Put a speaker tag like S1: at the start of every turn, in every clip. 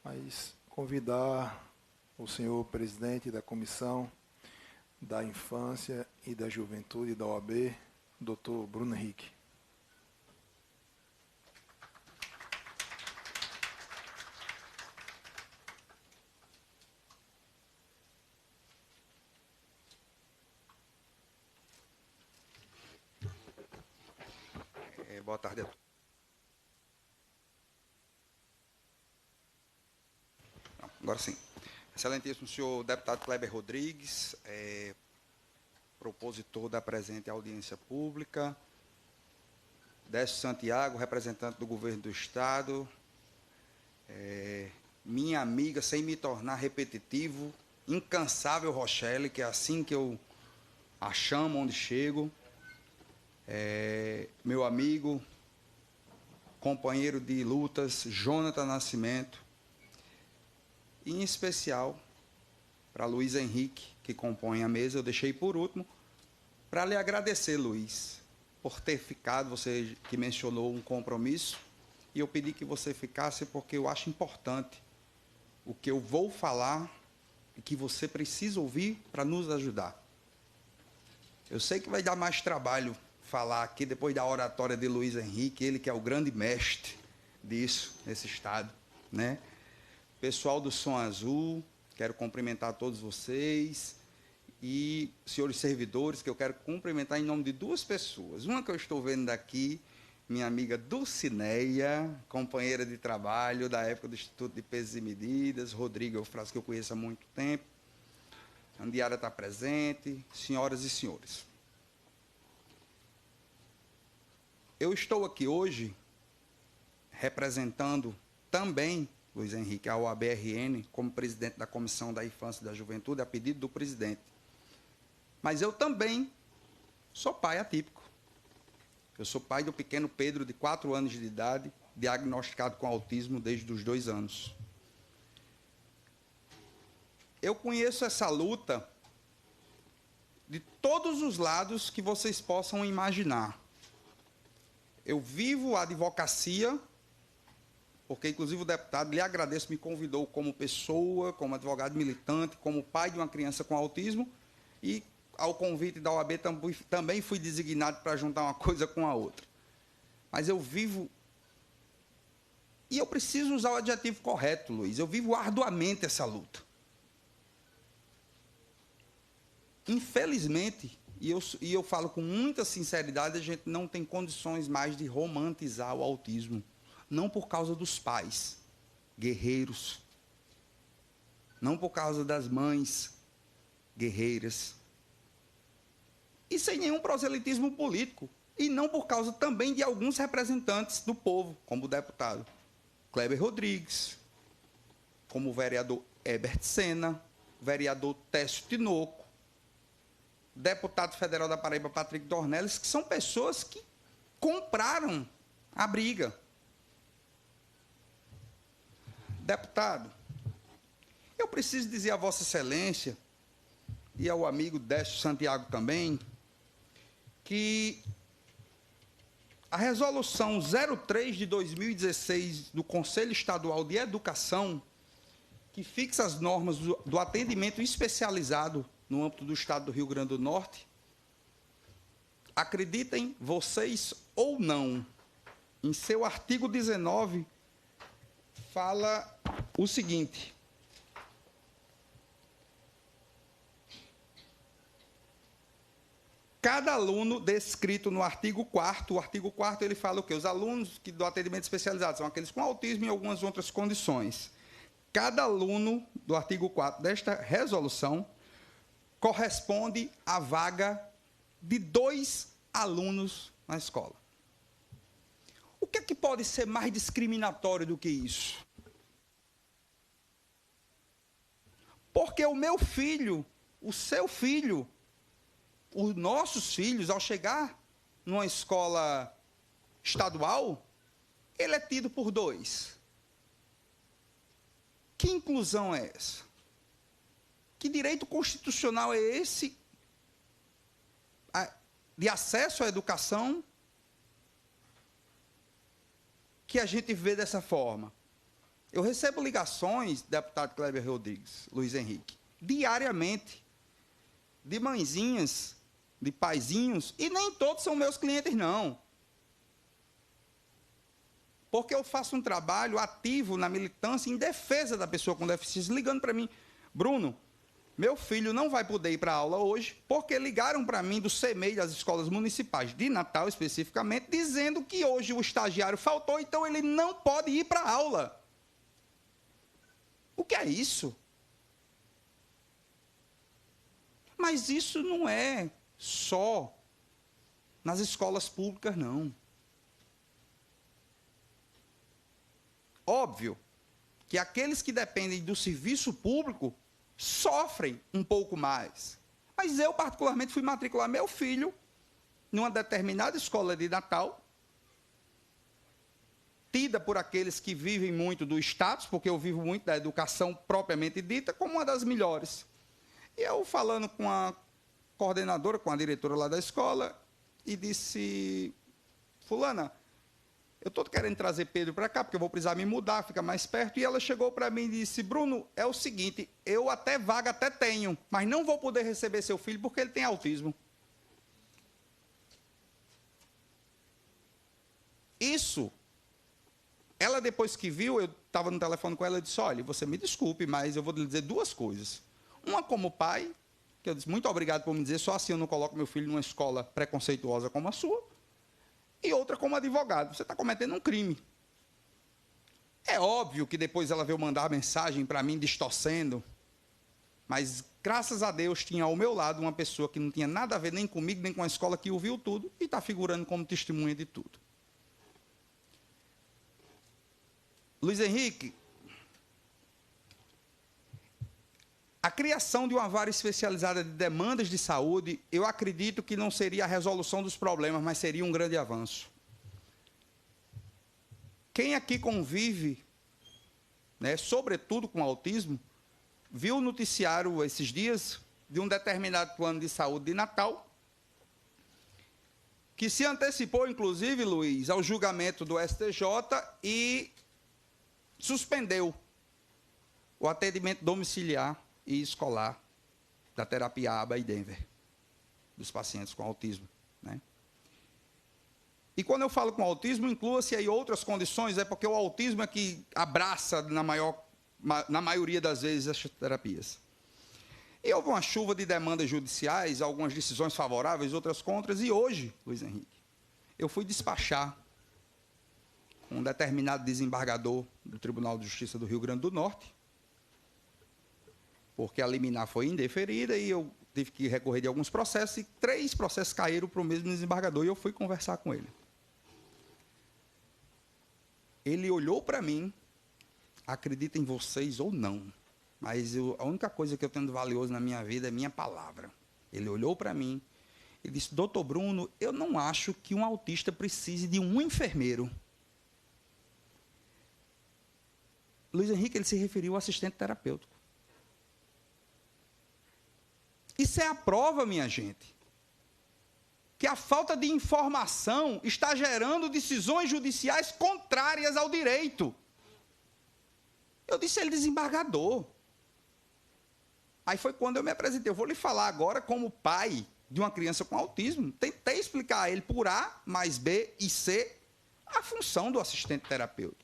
S1: mas convidar o senhor presidente da Comissão da Infância e da Juventude da OAB, Dr. Bruno Henrique.
S2: Boa tarde a todos. Agora sim. Excelentíssimo senhor deputado Kleber Rodrigues, propositor da presente audiência pública, Décio Santiago, representante do governo do Estado, minha amiga, sem me tornar repetitivo, incansável Rochelle, que é assim que eu a chamo onde chego, meu amigo, companheiro de lutas, Jonathan Nascimento, e em especial para Luiz Henrique, que compõe a mesa. Eu deixei por último, para lhe agradecer, Luiz, por ter ficado, você que mencionou um compromisso, e eu pedi que você ficasse porque eu acho importante o que eu vou falar e que você precisa ouvir para nos ajudar. Eu sei que vai dar mais trabalho falar aqui depois da oratória de Luiz Henrique, ele que é o grande mestre disso, nesse estado, né? Pessoal do Som Azul, quero cumprimentar todos vocês e senhores servidores, que eu quero cumprimentar em nome de duas pessoas. Uma que eu estou vendo daqui, minha amiga Dulcineia, companheira de trabalho da época do Instituto de Pesos e Medidas, Rodrigo, eu frase que eu conheço há muito tempo, Andiara está presente, senhoras e senhores. Eu estou aqui hoje representando também, Luiz Henrique, a OAB-RN, como presidente da Comissão da Infância e da Juventude, a pedido do presidente. Mas eu também sou pai atípico. Eu sou pai do pequeno Pedro, de 4 anos de idade, diagnosticado com autismo desde os 2 anos. Eu conheço essa luta de todos os lados que vocês possam imaginar. Eu vivo a advocacia, porque, inclusive, o deputado, lhe agradeço, me convidou como pessoa, como advogado militante, como pai de uma criança com autismo, e, ao convite da OAB, também fui designado para juntar uma coisa com a outra. Mas eu vivo... E eu preciso usar o adjetivo correto, Luiz. Eu vivo arduamente essa luta. Infelizmente, e eu falo com muita sinceridade, a gente não tem condições mais de romantizar o autismo. Não por causa dos pais, guerreiros. Não por causa das mães, guerreiras. E sem nenhum proselitismo político. E não por causa também de alguns representantes do povo, como o deputado Kleber Rodrigues, como o vereador Herbert Sena, o vereador Técio Tinoco, deputado federal da Paraíba, Patrick Dornelles, que são pessoas que compraram a briga. Deputado, eu preciso dizer a Vossa Excelência e ao amigo Décio Santiago também, que a resolução 03 de 2016 do Conselho Estadual de Educação, que fixa as normas do atendimento especializado no âmbito do Estado do Rio Grande do Norte, acreditem vocês ou não, em seu artigo 19, fala o seguinte: cada aluno descrito no artigo 4º, o artigo 4º ele fala o quê? Os alunos do atendimento especializado são aqueles com autismo e algumas outras condições. Cada aluno do artigo 4º desta resolução corresponde à vaga de 2 alunos na escola. O que é que pode ser mais discriminatório do que isso? Porque o meu filho, o seu filho, os nossos filhos, ao chegar numa escola estadual, ele é tido por 2. Que inclusão é essa? Que direito constitucional é esse de acesso à educação que a gente vê dessa forma? Eu recebo ligações, deputado Kleber Rodrigues, Luiz Henrique, diariamente, de mãezinhas, de paizinhos, e nem todos são meus clientes, não. Porque eu faço um trabalho ativo na militância em defesa da pessoa com deficiência, ligando para mim, Bruno, meu filho não vai poder ir para a aula hoje, porque ligaram para mim do CEMEI, das escolas municipais de Natal especificamente, dizendo que hoje o estagiário faltou, então ele não pode ir para a aula. O que é isso? Mas isso não é só nas escolas públicas, não. Óbvio que aqueles que dependem do serviço público sofrem um pouco mais. Mas eu, particularmente, fui matricular meu filho numa determinada escola de Natal, tida por aqueles que vivem muito do status, porque eu vivo muito da educação propriamente dita, como uma das melhores. E eu falando com a coordenadora, com a diretora lá da escola, e disse, fulana, eu estou querendo trazer Pedro para cá, porque eu vou precisar me mudar, fica mais perto. E ela chegou para mim e disse, Bruno, é o seguinte, eu até vaga até tenho, mas não vou poder receber seu filho porque ele tem autismo. Isso, ela depois que viu, eu estava no telefone com ela, disse, olha, você me desculpe, mas eu vou lhe dizer duas coisas. Uma como pai, que eu disse, muito obrigado por me dizer, só assim eu não coloco meu filho numa escola preconceituosa como a sua. E outra como advogado, você está cometendo um crime. É óbvio que depois ela veio mandar mensagem para mim distorcendo, mas graças a Deus tinha ao meu lado uma pessoa que não tinha nada a ver nem comigo, nem com a escola, que ouviu tudo e está figurando como testemunha de tudo. Luiz Henrique, a criação de uma vara especializada de demandas de saúde, eu acredito que não seria a resolução dos problemas, mas seria um grande avanço. Quem aqui convive, né, sobretudo com autismo, viu o noticiário esses dias de um determinado plano de saúde de Natal, que se antecipou, inclusive, Luiz, ao julgamento do STJ e suspendeu o atendimento domiciliar e escolar da terapia ABA e Denver, dos pacientes com autismo, né? E quando eu falo com autismo, inclua-se aí outras condições, é porque o autismo é que abraça, na maioria das vezes, as terapias. E houve uma chuva de demandas judiciais, algumas decisões favoráveis, outras contras, e hoje, Luiz Henrique, eu fui despachar um determinado desembargador do Tribunal de Justiça do Rio Grande do Norte, porque a liminar foi indeferida e eu tive que recorrer de alguns processos, e 3 processos caíram para o mesmo desembargador, e eu fui conversar com ele. Ele olhou para mim, acredita em vocês ou não, mas a única coisa que eu tenho de valioso na minha vida é minha palavra. Ele olhou para mim e disse, doutor Bruno, eu não acho que um autista precise de um enfermeiro. Luiz Henrique, ele se referiu ao assistente terapêutico. Isso é a prova, minha gente, que a falta de informação está gerando decisões judiciais contrárias ao direito. Eu disse a ele, desembargador. Aí foi quando eu me apresentei. Eu vou lhe falar agora como pai de uma criança com autismo. Tentei explicar a ele por A mais B e C a função do assistente terapêutico.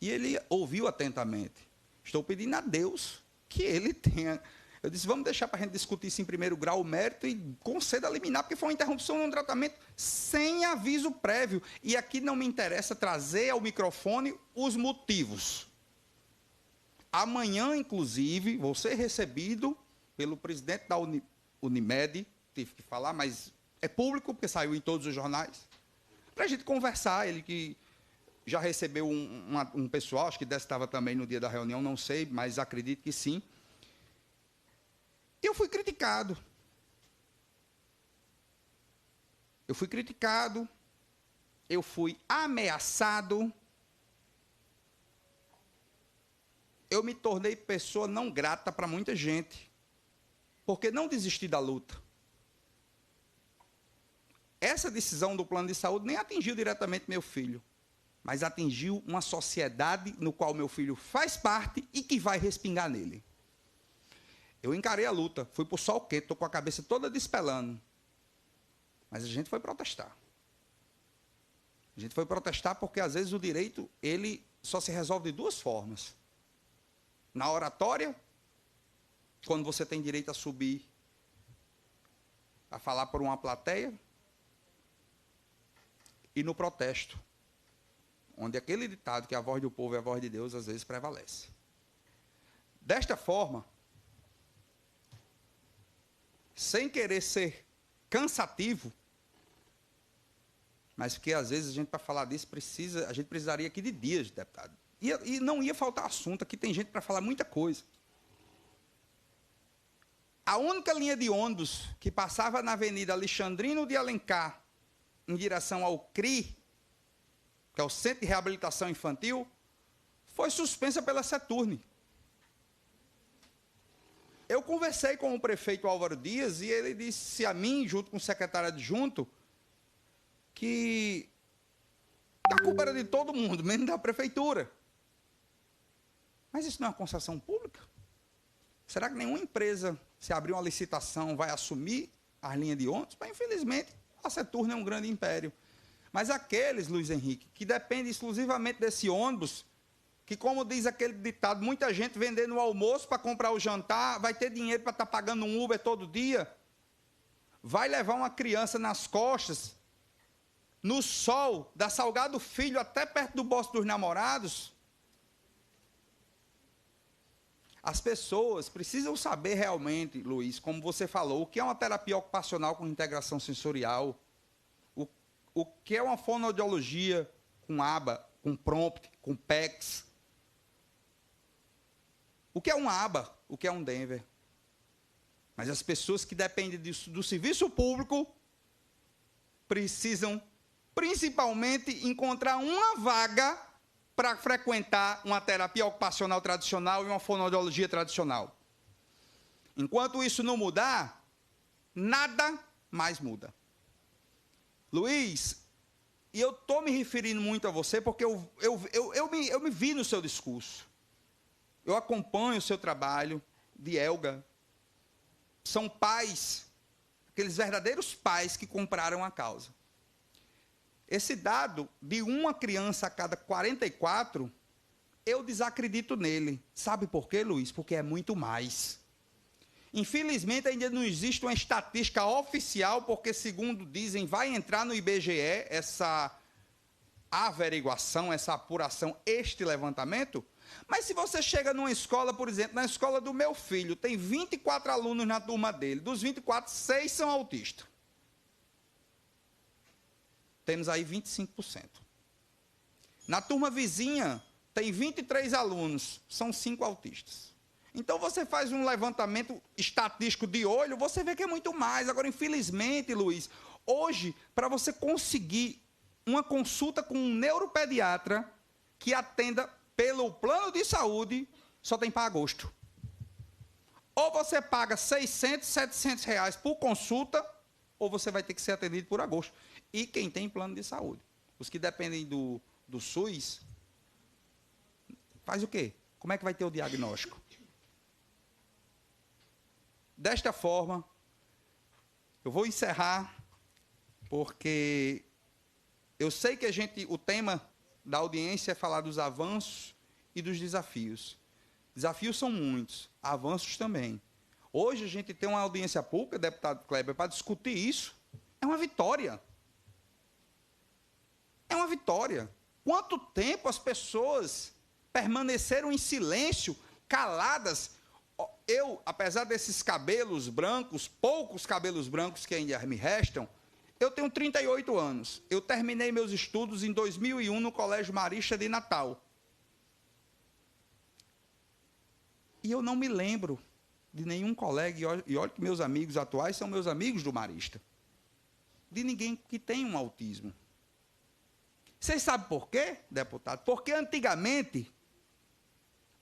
S2: E ele ouviu atentamente. Estou pedindo a Deus que ele tenha... Eu disse, vamos deixar para a gente discutir isso em primeiro grau, o mérito, e conceda a liminar, porque foi uma interrupção de um tratamento sem aviso prévio. E aqui não me interessa trazer ao microfone os motivos. Amanhã, inclusive, vou ser recebido pelo presidente da Unimed, tive que falar, mas é público, porque saiu em todos os jornais, para a gente conversar. Ele que já recebeu um pessoal, acho que estava também no dia da reunião, não sei, mas acredito que sim. Eu fui criticado. Eu fui criticado, eu fui ameaçado, eu me tornei pessoa não grata para muita gente, porque não desisti da luta. Essa decisão do plano de saúde nem atingiu diretamente meu filho, mas atingiu uma sociedade no qual meu filho faz parte e que vai respingar nele. Eu encarei a luta, fui para o sol quente, estou com a cabeça toda despelando. Mas a gente foi protestar. A gente foi protestar porque, às vezes, o direito ele só se resolve de duas formas. Na oratória, quando você tem direito a subir, a falar por uma plateia, e no protesto, onde aquele ditado que a voz do povo é a voz de Deus, às vezes prevalece. Desta forma, sem querer ser cansativo, mas porque às vezes a gente, para falar disso, a gente precisaria aqui de dias, deputado. E não ia faltar assunto, aqui tem gente para falar muita coisa. A única linha de ônibus que passava na Avenida Alexandrino de Alencar, em direção ao CRI, que é o Centro de Reabilitação Infantil, foi suspensa pela Seturne. Eu conversei com o prefeito Álvaro Dias e ele disse a mim, junto com o secretário adjunto, que a culpa era de todo mundo, menos da prefeitura. Mas isso não é uma concessão pública? Será que nenhuma empresa, se abrir uma licitação, vai assumir as linhas de ônibus? Mas, infelizmente, a Seturne é um grande império. Mas aqueles, Luiz Henrique, que dependem exclusivamente desse ônibus, que, como diz aquele ditado, muita gente vendendo o almoço para comprar o jantar, vai ter dinheiro para estar pagando um Uber todo dia, vai levar uma criança nas costas, no sol, da Salgado Filho até perto do Bosque dos Namorados. As pessoas precisam saber realmente, Luiz, como você falou, o que é uma terapia ocupacional com integração sensorial, o que é uma fonoaudiologia com aba, com prompt, com PECs, o que é uma aba, o que é um Denver. Mas as pessoas que dependem do serviço público precisam, principalmente, encontrar uma vaga para frequentar uma terapia ocupacional tradicional e uma fonoaudiologia tradicional. Enquanto isso não mudar, nada mais muda. Luiz, e eu estou me referindo muito a você porque eu me vi no seu discurso. Eu acompanho o seu trabalho, de Elga. São pais, aqueles verdadeiros pais que compraram a causa. Esse dado de uma criança a cada 44, eu desacredito nele. Sabe por quê, Luiz? Porque é muito mais. Infelizmente, ainda não existe uma estatística oficial, porque, segundo dizem, vai entrar no IBGE essa averiguação, essa apuração, este levantamento. Mas se você chega numa escola, por exemplo, na escola do meu filho, tem 24 alunos na turma dele, dos 24, 6 são autistas. Temos aí 25%. Na turma vizinha, tem 23 alunos, são 5 autistas. Então, você faz um levantamento estatístico de olho, você vê que é muito mais. Agora, infelizmente, Luiz, hoje, para você conseguir uma consulta com um neuropediatra que atenda pelo plano de saúde, só tem para agosto. Ou você paga 600, 700 reais por consulta, ou você vai ter que ser atendido por agosto. E quem tem plano de saúde. Os que dependem do SUS, faz o quê? Como é que vai ter o diagnóstico? Desta forma, eu vou encerrar, porque eu sei que o tema da audiência é falar dos avanços e dos desafios. Desafios são muitos, avanços também. Hoje a gente tem uma audiência pública, deputado Kleber, para discutir isso. É uma vitória. É uma vitória. Quanto tempo as pessoas permaneceram em silêncio, caladas? Eu, apesar desses cabelos brancos, poucos cabelos brancos que ainda me restam, eu tenho 38 anos. Eu terminei meus estudos em 2001 no Colégio Marista de Natal. E eu não me lembro de nenhum colega, e olha que meus amigos atuais são meus amigos do Marista, de ninguém que tem um autismo. Vocês sabem por quê, deputado? Porque antigamente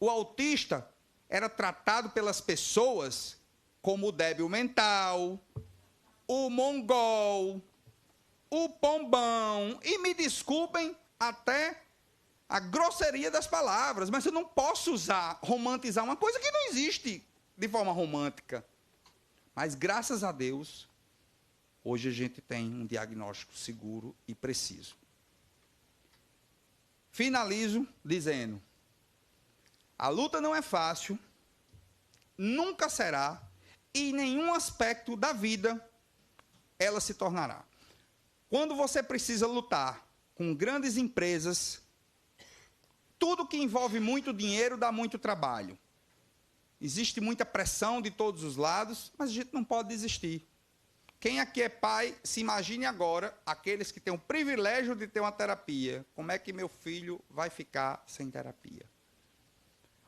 S2: o autista era tratado pelas pessoas como o débil mental, o mongol, o pombão. E me desculpem até a grosseria das palavras, mas eu não posso romantizar uma coisa que não existe de forma romântica. Mas, graças a Deus, hoje a gente tem um diagnóstico seguro e preciso. Finalizo dizendo, a luta não é fácil, nunca será, e em nenhum aspecto da vida ela se tornará. Quando você precisa lutar com grandes empresas, tudo que envolve muito dinheiro dá muito trabalho. Existe muita pressão de todos os lados, mas a gente não pode desistir. Quem aqui é pai, se imagine agora, aqueles que têm o privilégio de ter uma terapia. Como é que meu filho vai ficar sem terapia?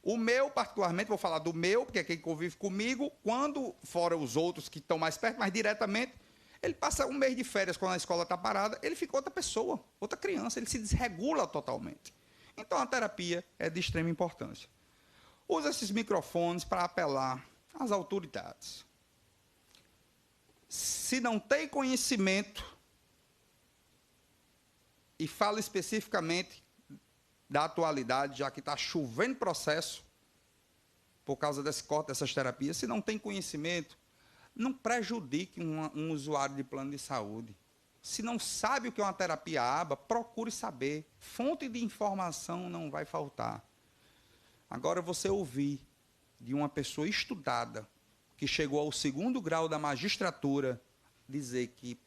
S2: O meu, particularmente, vou falar do meu, porque é quem convive comigo, quando, fora os outros que estão mais perto, mas diretamente, ele passa um mês de férias quando a escola está parada, ele fica outra pessoa, outra criança, ele se desregula totalmente. Então, a terapia é de extrema importância. Usa esses microfones para apelar às autoridades. Se não tem conhecimento, e falo especificamente da atualidade, já que está chovendo processo por causa desse corte dessas terapias, se não tem conhecimento, não prejudique um usuário de plano de saúde. Se não sabe o que é uma terapia ABA, procure saber. Fonte de informação não vai faltar. Agora, você ouvir de uma pessoa estudada, que chegou ao 2º grau da magistratura, dizer que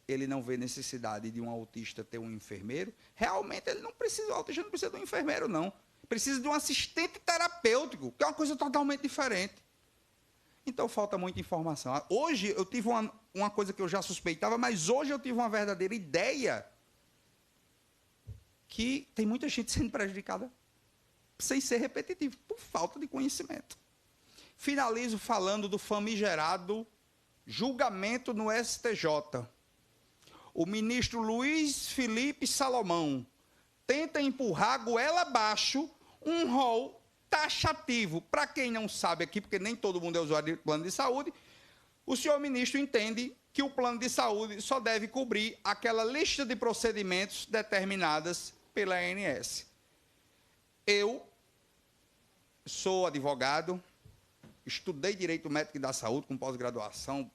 S2: ele não vê necessidade de um autista ter um enfermeiro, realmente ele não precisa, o autista não precisa de um enfermeiro, não. Precisa de um assistente terapêutico, que é uma coisa totalmente diferente. Então, falta muita informação. Hoje, eu tive uma coisa que eu já suspeitava, mas hoje eu tive uma verdadeira ideia que tem muita gente sendo prejudicada sem ser repetitivo, por falta de conhecimento. Finalizo falando do famigerado julgamento no STJ. O ministro Luiz Felipe Salomão tenta empurrar goela abaixo um rol taxativo. Para quem não sabe aqui, porque nem todo mundo é usuário de plano de saúde, o senhor ministro entende que o plano de saúde só deve cobrir aquela lista de procedimentos determinadas pela ANS. Eu sou advogado, estudei Direito Médico e da Saúde com pós-graduação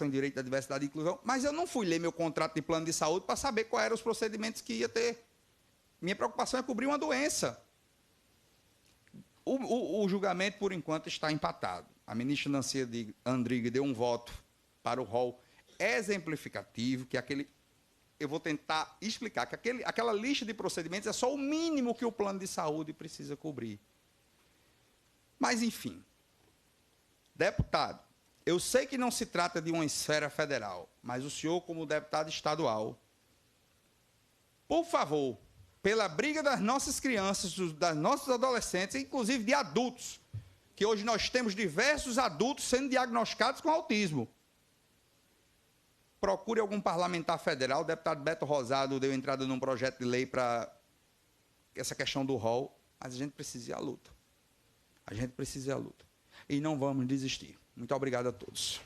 S2: em Direito da Diversidade e Inclusão, mas eu não fui ler meu contrato de plano de saúde para saber quais eram os procedimentos que ia ter. Minha preocupação é cobrir uma doença. O julgamento, por enquanto, está empatado. A ministra Nancy Andrighi deu um voto para o rol exemplificativo, que eu vou tentar explicar, que aquela lista de procedimentos é só o mínimo que o plano de saúde precisa cobrir. Mas, enfim, deputado, eu sei que não se trata de uma esfera federal, mas o senhor, como deputado estadual, por favor, pela briga das nossas crianças, das nossos adolescentes, inclusive de adultos, que hoje nós temos diversos adultos sendo diagnosticados com autismo. Procure algum parlamentar federal, o deputado Beto Rosado deu entrada num projeto de lei para essa questão do rol, mas a gente precisa ir à luta. A gente precisa ir à luta. E não vamos desistir. Muito obrigado a todos.